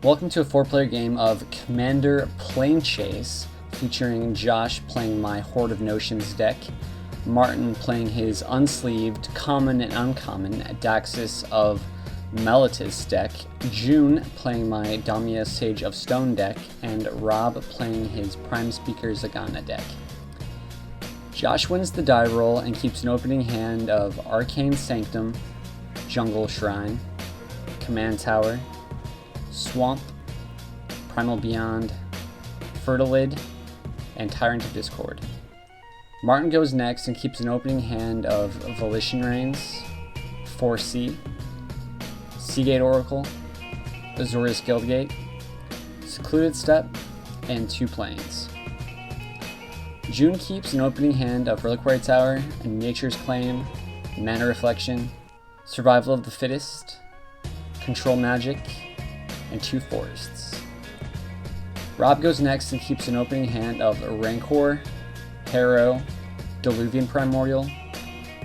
Welcome to a 4-player game of Commander Planechase, featuring Josh playing my Horde of Notions deck, Martin playing his unsleeved common and uncommon Daxos of Meletis deck, June playing my Damia Sage of Stone deck, and Rob playing his Prime Speaker Zegana deck. Josh wins the die roll and keeps an opening hand of Arcane Sanctum, Jungle Shrine, Command Tower, Swamp, Primal Beyond, Fertilid, and Tyrant of Discord. Martin goes next and keeps an opening hand of Volition Reigns, 4C, Seagate Oracle, Azorius Guildgate, Secluded Step, and 2 Plains. June keeps an opening hand of Reliquary Tower, Nature's Claim, Mana Reflection, Survival of the Fittest, Control Magic, and 2 Forests. Rob goes next and keeps an opening hand of Rancor, Harrow, Diluvian Primordial,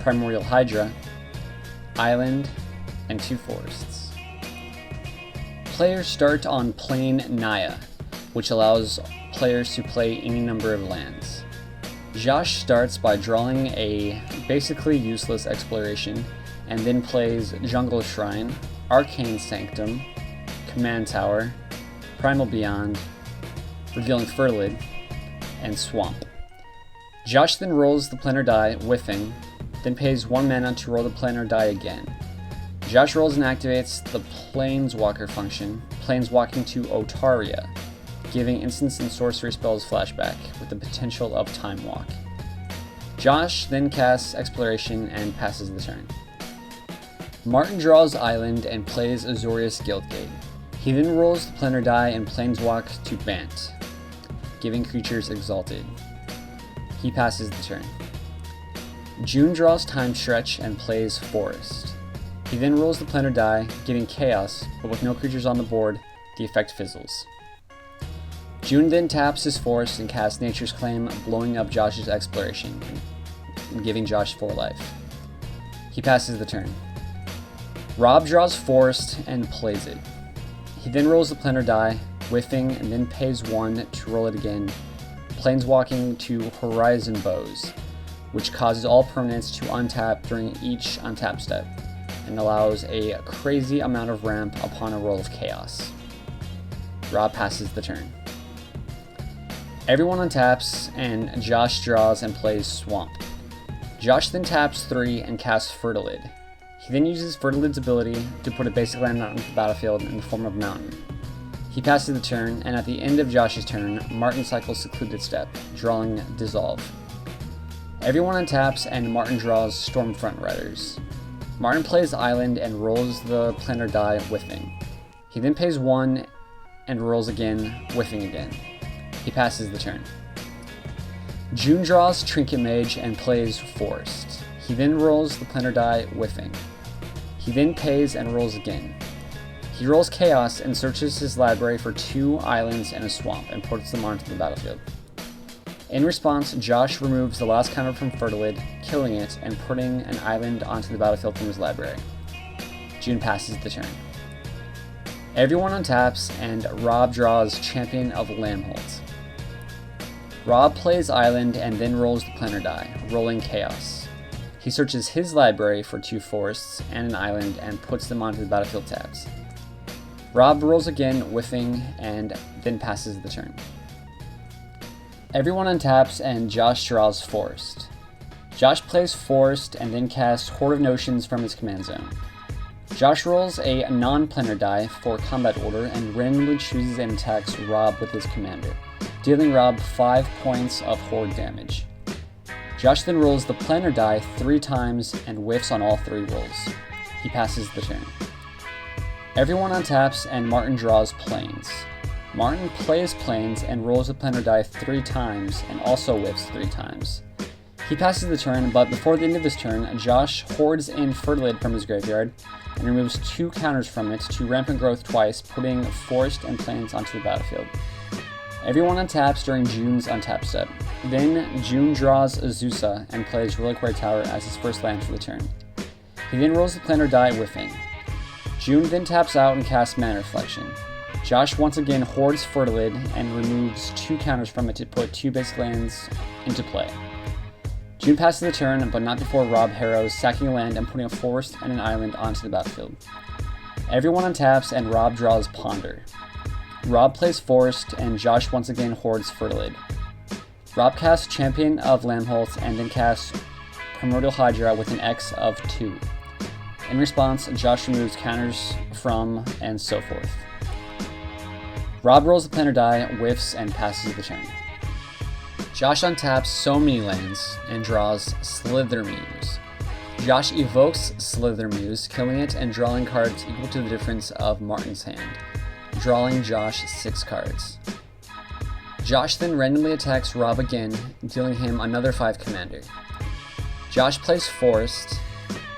Primordial Hydra, Island, and 2 Forests. Players start on Plain Naya, which allows players to play any number of lands. Josh starts by drawing a basically useless exploration, and then plays Jungle Shrine, Arcane Sanctum, Command Tower, Primal Beyond, revealing Fertilid, and Swamp. Josh then rolls the planar die, whiffing, then pays 1 mana to roll the planar die again. Josh rolls and activates the Planeswalker function, planeswalking to Otaria, giving instants and sorcery spells flashback with the potential of Time Walk. Josh then casts Exploration and passes the turn. Martin draws Island and plays Azorius Guildgate. He then rolls the planar die and planeswalk to Bant, giving creatures Exalted. He passes the turn. June draws Time Stretch and plays Forest. He then rolls the planar die, giving Chaos, but with no creatures on the board, the effect fizzles. June then taps his Forest and casts Nature's Claim, blowing up Josh's Exploration, and giving Josh 4 life. He passes the turn. Rob draws Forest and plays it. He then rolls the planar die, whiffing, and then pays 1 to roll it again, planeswalking to Horizon Bows, which causes all permanents to untap during each untap step, and allows a crazy amount of ramp upon a roll of Chaos. Rob passes the turn. Everyone untaps, and Josh draws and plays Swamp. Josh then taps 3 and casts Fertilid. He then uses Fertilid's ability to put a basic land onto the battlefield in the form of Mountain. He passes the turn, and at the end of Josh's turn, Martin cycles Secluded Step, drawing Dissolve. Everyone untaps, and Martin draws Stormfront Riders. Martin plays Island and rolls the planar die, whiffing. He then pays 1 and rolls again, whiffing again. He passes the turn. June draws Trinket Mage and plays Forest. He then rolls the planar die, whiffing. He then pays and rolls again. He rolls Chaos and searches his library for 2 islands and a swamp and puts them onto the battlefield. In response, Josh removes the last counter from Fertilid, killing it and putting an island onto the battlefield from his library. June passes the turn. Everyone untaps, and Rob draws Champion of Lamholt. Rob plays Island and then rolls the planar die, rolling Chaos. He searches his library for 2 forests and an island and puts them onto the battlefield tabs. Rob rolls again, whiffing, and then passes the turn. Everyone untaps, and Josh draws Forest. Josh plays Forest and then casts Horde of Notions from his command zone. Josh rolls a non-planar die for combat order and randomly chooses and attacks Rob with his commander, dealing Rob 5 points of Horde damage. Josh then rolls the planar die 3 times and whiffs on all 3 rolls. He passes the turn. Everyone untaps, and Martin draws Plains. Martin plays Plains and rolls the planar die 3 times and also whiffs 3 times. He passes the turn, but before the end of his turn, Josh hoards in Fertilid from his graveyard and removes 2 counters from it to Rampant Growth twice, putting Forest and Plains onto the battlefield. Everyone untaps during June's untap step. Then June draws Azusa and plays Reliquary Tower as his first land for the turn. He then rolls the planar die, whiffing. June then taps out and casts Mana Reflection. Josh once again hoards Fertilid and removes 2 counters from it to put 2 basic lands into play. June passes the turn, but not before Rob harrows, sacking a land and putting a forest and an island onto the battlefield. Everyone untaps and Rob draws Ponder. Rob plays Forest and Josh once again hoards Fertilid. Rob casts Champion of Lambholt and then casts Primordial Hydra with an X of 2. In response, Josh removes counters from and so forth. Rob rolls the planar die, whiffs, and passes the turn. Josh untaps so many lands and draws Slithermuse. Josh evokes Slithermuse, killing it and drawing cards equal to the difference of Martin's hand, drawing Josh 6 cards. Josh then randomly attacks Rob again, dealing him another 5 commander. Josh plays Forest,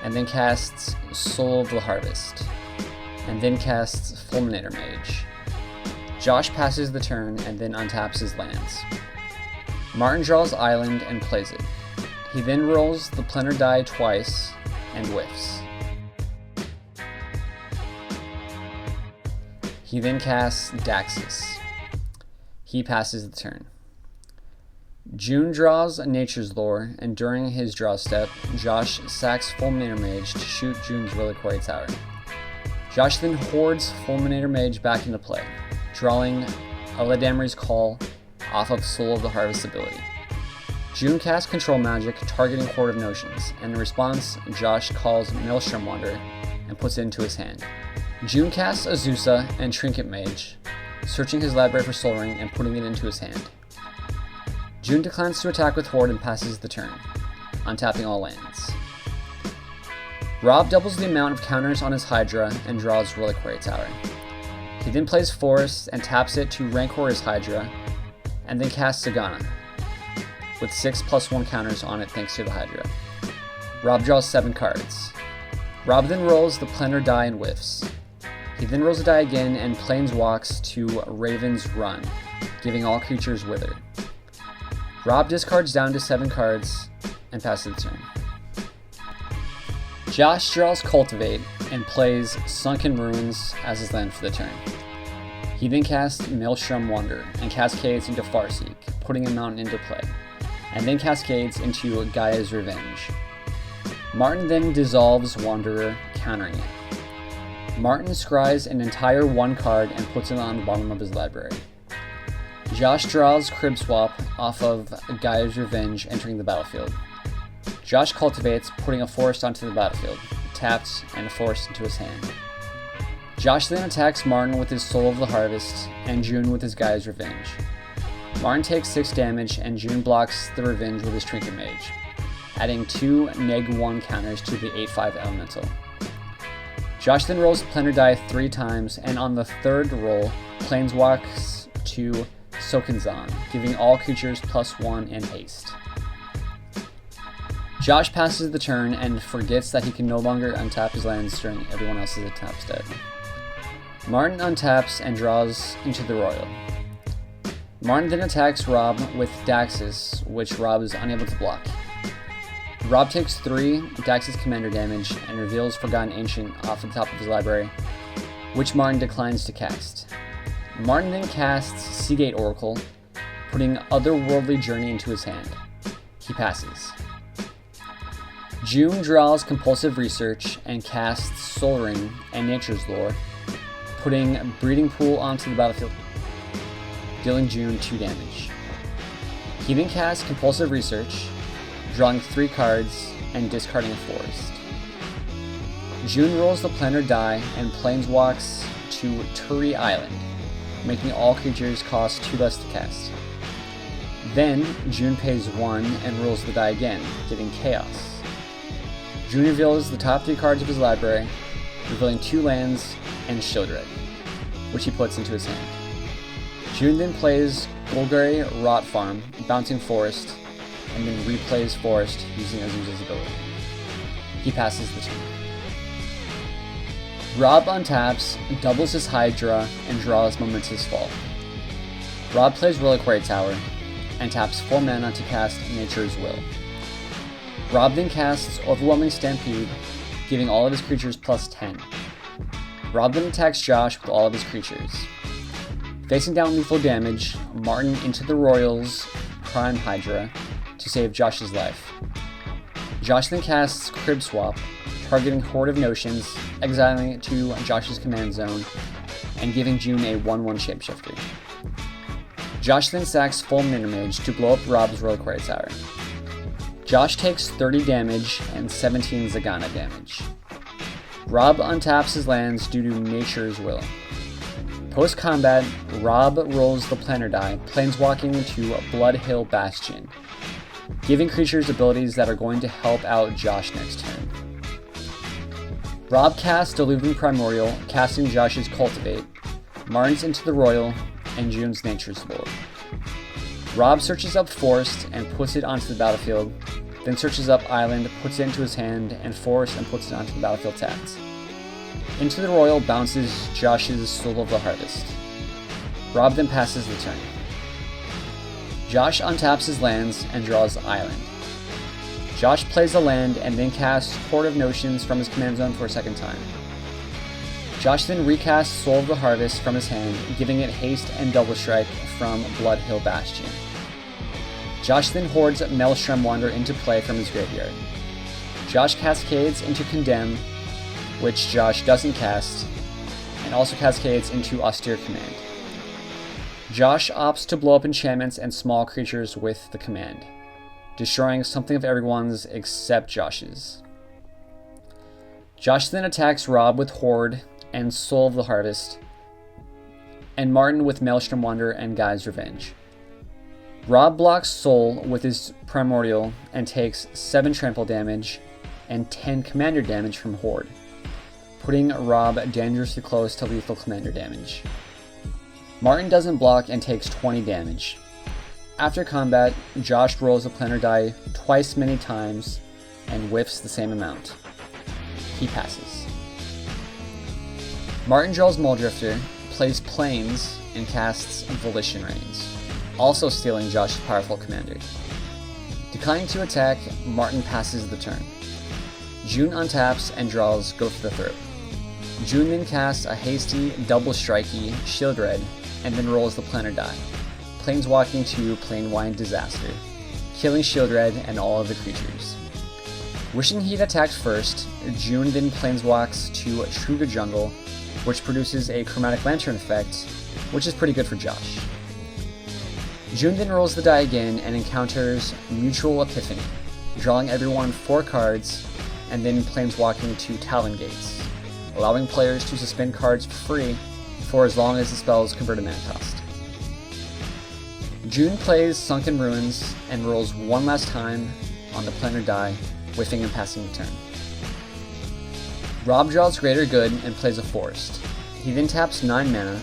and then casts Soul of the Harvest, and then casts Fulminator Mage. Josh passes the turn and then untaps his lands. Martin draws Island and plays it. He then rolls the planar die twice and whiffs. He then casts Daxos. He passes the turn. June draws Nature's Lore, and during his draw step, Josh sacks Fulminator Mage to shoot June's Reliquary Tower. Josh then hoards Fulminator Mage back into play, drawing Eladamri's Call off of Soul of the Harvest ability. June casts Control Magic, targeting Horde of Notions, and in response, Josh calls Maelstrom Wanderer and puts it into his hand. June casts Azusa and Trinket Mage, searching his library for Sol Ring and putting it into his hand. June declines to attack with Horde and passes the turn, untapping all lands. Rob doubles the amount of counters on his Hydra and draws Reliquary Tower. He then plays Forest and taps it to Rancor his Hydra, and then casts Zegana, with 6+1 counters on it thanks to the Hydra. Rob draws 7 cards. Rob then rolls the planar die and whiffs. He then rolls a die again and planeswalks to Raven's Run, giving all creatures Wither. Rob discards down to 7 cards and passes the turn. Josh draws Cultivate and plays Sunken Ruins as his land for the turn. He then casts Maelstrom Wanderer and cascades into Farseek, putting a mountain into play, and then cascades into Gaia's Revenge. Martin then dissolves Wanderer, countering it. Martin scries an entire 1 card and puts it on the bottom of his library. Josh draws Crib Swap off of Gaia's Revenge, entering the battlefield. Josh cultivates, putting a forest onto the battlefield, taps, and a forest into his hand. Josh then attacks Martin with his Soul of the Harvest, and June with his Gaia's Revenge. Martin takes 6 damage, and June blocks the Revenge with his Trinket Mage, adding 2 -1 counters to the 8/5 Elemental. Josh then rolls the planar die 3 times, and on the 3rd roll, planeswalks to Sokenzan, giving all creatures +1 and haste. Josh passes the turn and forgets that he can no longer untap his lands during everyone else's attack step. Martin untaps and draws into the Royal. Martin then attacks Rob with Daxos, which Rob is unable to block. Rob takes 3 Daxos commander damage and reveals Forgotten Ancient off the top of his library, which Martin declines to cast. Martin then casts Seagate Oracle, putting Otherworldly Journey into his hand. He passes. June draws Compulsive Research and casts Sol Ring and Nature's Lore, putting Breeding Pool onto the battlefield, dealing June 2 damage. He then casts Compulsive Research, drawing 3 cards and discarding a forest. June rolls the planar die and planeswalks to Turi Island, making all creatures cost 2 less to cast. Then, June pays 1 and rolls the die again, giving Chaos. June reveals the top 3 cards of his library, revealing 2 lands and Shieldred, which he puts into his hand. June then plays Golgari Rot Farm, bouncing Forest, and then replays Forest using Azusa's ability. He passes the turn. Rob untaps, doubles his Hydra, and draws Momentous Fall. Rob plays Reliquary Tower, and taps 4 mana to cast Nature's Will. Rob then casts Overwhelming Stampede, giving all of his creatures +10. Rob then attacks Josh with all of his creatures. Facing down lethal damage, Martin into the Royals Prime Hydra to save Josh's life. Josh then casts Crib Swap, targeting Horde of Notions, exiling it to Josh's command zone, and giving June a 1/1 shapeshifter. Josh then sacks full Minimage to blow up Rob's Reliquary Tower. Josh takes 30 damage and 17 Zegana damage. Rob untaps his lands due to Nature's Will. Post-combat, Rob rolls the Planner die, planeswalking to Blood Hill Bastion, giving creatures abilities that are going to help out Josh next turn. Rob casts Diluvian Primordial, casting Josh's Cultivate, Martin's into the Royal, and June's Nature's Lore. Rob searches up Forest and puts it onto the battlefield, then searches up Island, puts it into his hand, and Forest and puts it onto the battlefield tapped. Into the Royal bounces Josh's Soul of the Harvest. Rob then passes the turn. Josh untaps his lands and draws Island. Josh plays a land and then casts Horde of Notions from his command zone for a second time. Josh then recasts Soul of the Harvest from his hand, giving it haste and double strike from Blood Hill Bastion. Josh then hordes Maelstrom Wanderer into play from his graveyard. Josh cascades into Condemn, which Josh doesn't cast, and also cascades into Austere Command. Josh opts to blow up enchantments and small creatures with the command, destroying something of everyone's except Josh's. Josh then attacks Rob with Horde and Soul of the Harvest, and Martin with Maelstrom Wanderer and Guy's Revenge. Rob blocks Soul with his Primordial and takes 7 trample damage and 10 commander damage from Horde, putting Rob dangerously close to lethal commander damage. Martin doesn't block and takes 20 damage. After combat, Josh rolls the Planner die twice many times and whiffs the same amount. He passes. Martin draws Muldrifter, plays Plains, and casts Volition Reigns, also stealing Josh's powerful commander. Declining to attack, Martin passes the turn. June untaps and draws Go for the Throat. June then casts a hasty, double strikey Shield Red, and then rolls the Planner die, planeswalking to Planewide Disaster, killing Shield Red and all of the creatures. Wishing he'd attacked first, June then planeswalks to Truga Jungle, which produces a Chromatic Lantern effect, which is pretty good for Josh. June then rolls the die again and encounters Mutual Epiphany, drawing everyone 4 cards, and then planeswalking to Talon Gates, allowing players to suspend cards for free for as long as the spells convert a mana cost. June plays Sunken Ruins and rolls one last time on the Planner die, whiffing and passing the turn. Rob draws Greater Good and plays a Forest. He then taps 9 mana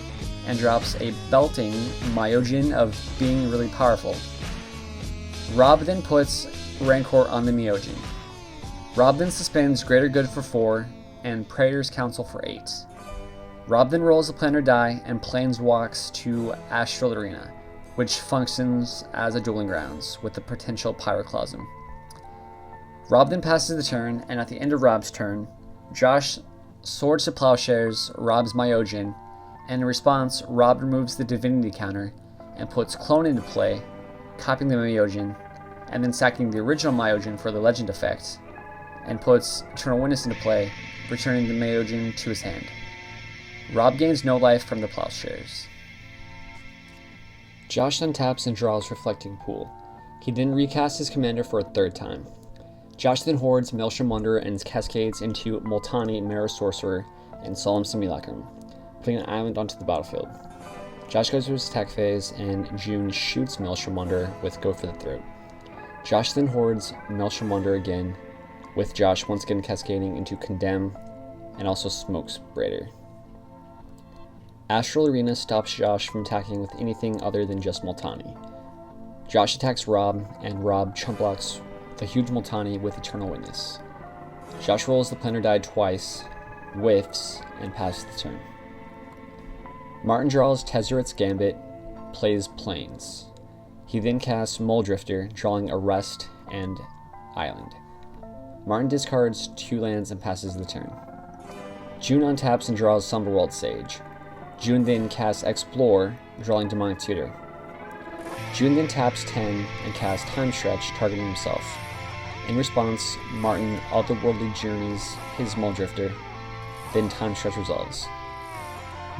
and drops a belting Myojin of being really powerful. Rob then puts Rancor on the Myojin. Rob then suspends Greater Good for 4 and Praetor's Council for 8. Rob then rolls a Planner die and planeswalks to Astral Arena, which functions as a dueling grounds with the potential Pyroclasm. Rob then passes the turn, and at the end of Rob's turn, Josh swords to Plowshares Rob's Myojin, and in response, Rob removes the Divinity counter and puts Clone into play, copying the Myojin, and then sacking the original Myojin for the Legend effect, and puts Eternal Witness into play, returning the Myojin to his hand. Rob gains no life from the Plowshares. Josh then taps and draws Reflecting Pool. He then recasts his commander for a 3rd time. Josh then hordes Maelstrom Wanderer and cascades into Multani, Mirror Sorcerer, and Solemn Simulacrum, putting an island onto the battlefield. Josh goes to his attack phase, and June shoots Maelstrom Wanderer with Go for the Throat. Josh then hordes Maelstrom Wanderer again, with Josh once again cascading into Condemn, and also Smokes Braider. Astral Arena stops Josh from attacking with anything other than just Multani. Josh attacks Rob, and Rob chump blocks the huge Multani with Eternal Witness. Josh rolls the Planner die twice, whiffs, and passes the turn. Martin draws Tezzeret's Gambit, plays Plains. He then casts Muldrifter, drawing Arrest and Island. Martin discards 2 lands and passes the turn. June untaps and draws Summerworld Sage. June then casts Explore, drawing Demonic Tutor. June then taps 10 and casts Time Stretch, targeting himself. In response, Martin otherworldly journeys his Muldrifter, then Time Stretch resolves.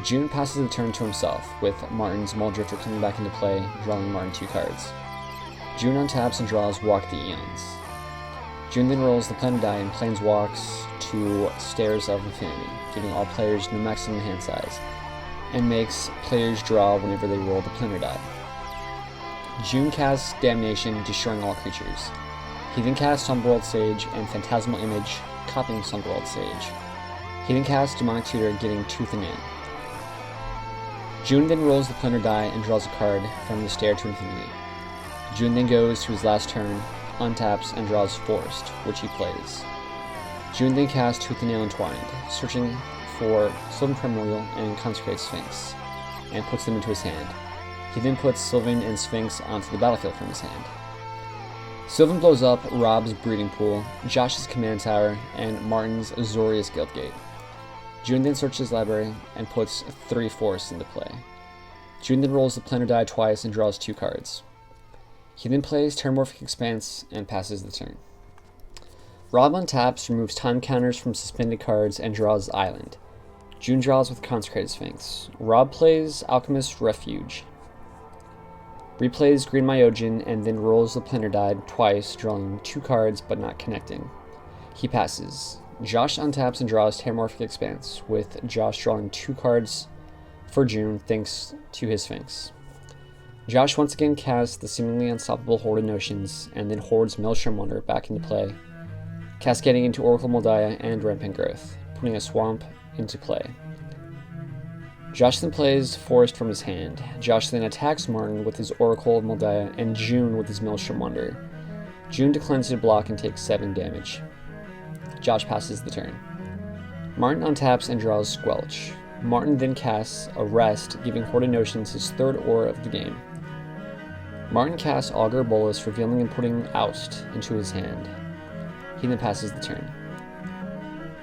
June passes the turn to himself, with Martin's Muldrifter coming back into play, drawing Martin 2 cards. June untaps and draws Walk the Eons. June then rolls the Planet Die and planeswalks to Stairs of Infinity, giving all players no maximum hand size, and makes players draw whenever they roll the Planet Die. June casts Damnation, destroying all creatures. He then casts Sunworld Sage and Phantasmal Image, copying Sunworld Sage. He then casts Demonic Tutor, getting Tooth and Nail. June then rolls the Planar Die and draws a card from the Stair to Infinity. June then goes to his last turn, untaps, and draws Forest, which he plays. June then casts Tooth and Nail Entwined, searching for Sylvan Primordial and Consecrate Sphinx, and puts them into his hand. He then puts Sylvan and Sphinx onto the battlefield from his hand. Sylvan blows up Rob's Breeding Pool, Josh's Command Tower, and Martin's Azorius Guildgate. June then searches his library and puts 3 forests into play. June then rolls the Planar Die twice and draws 2 cards. He then plays Terramorphic Expanse and passes the turn. Rob untaps, removes time counters from suspended cards, and draws Island. June draws with Consecrated Sphinx. Rob plays Alchemist Refuge. Replays Green Myojin and then rolls the Planar Die twice, drawing 2 cards but not connecting. He passes. Josh untaps and draws Terramorphic Expanse, with Josh drawing 2 cards for June thanks to his Sphinx. Josh once again casts the seemingly unstoppable Horde of Notions and then hordes Maelstrom Wanderer back into play, cascading into Oracle Moldiah and Rampant Growth, putting a swamp into play. Josh then plays Forest from his hand. Josh then attacks Martin with his Oracle Moldiah and June with his Maelstrom Wanderer. June declines to block and takes 7 damage. Josh passes the turn. Martin untaps and draws Squelch. Martin then casts Arrest, giving Horde of Notions his 3rd aura of the game. Martin casts Augur Bolus, revealing and putting Oust into his hand. He then passes the turn.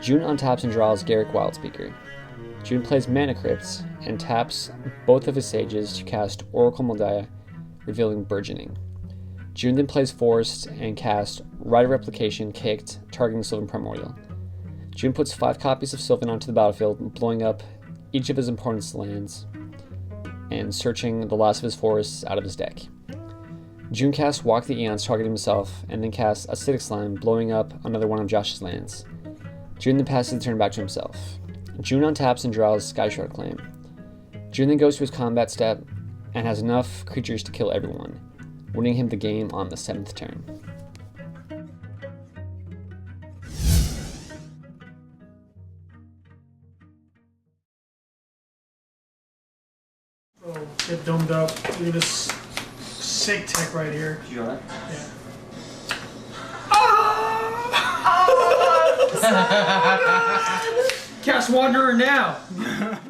June untaps and draws Garruk Wildspeaker. June plays Mana Crypt and taps both of his Sages to cast Oracle Moldiah, revealing Burgeoning. June then plays Forest and casts Rite of Replication, Caked, targeting Sylvan Primordial. June puts 5 copies of Sylvan onto the battlefield, blowing up each of his opponent's lands and searching the last of his forests out of his deck. June casts Walk the Eons, targeting himself, and then casts Acidic Slime, blowing up another one of Josh's lands. June then passes the turn back to himself. June untaps and draws Skyshroud Claim. June then goes to his combat step and has enough creatures to kill everyone, winning him the game on the 7th turn. Oh, get domed up. Look at this sick tech right here. You got it? Yeah. Cast Wanderer now!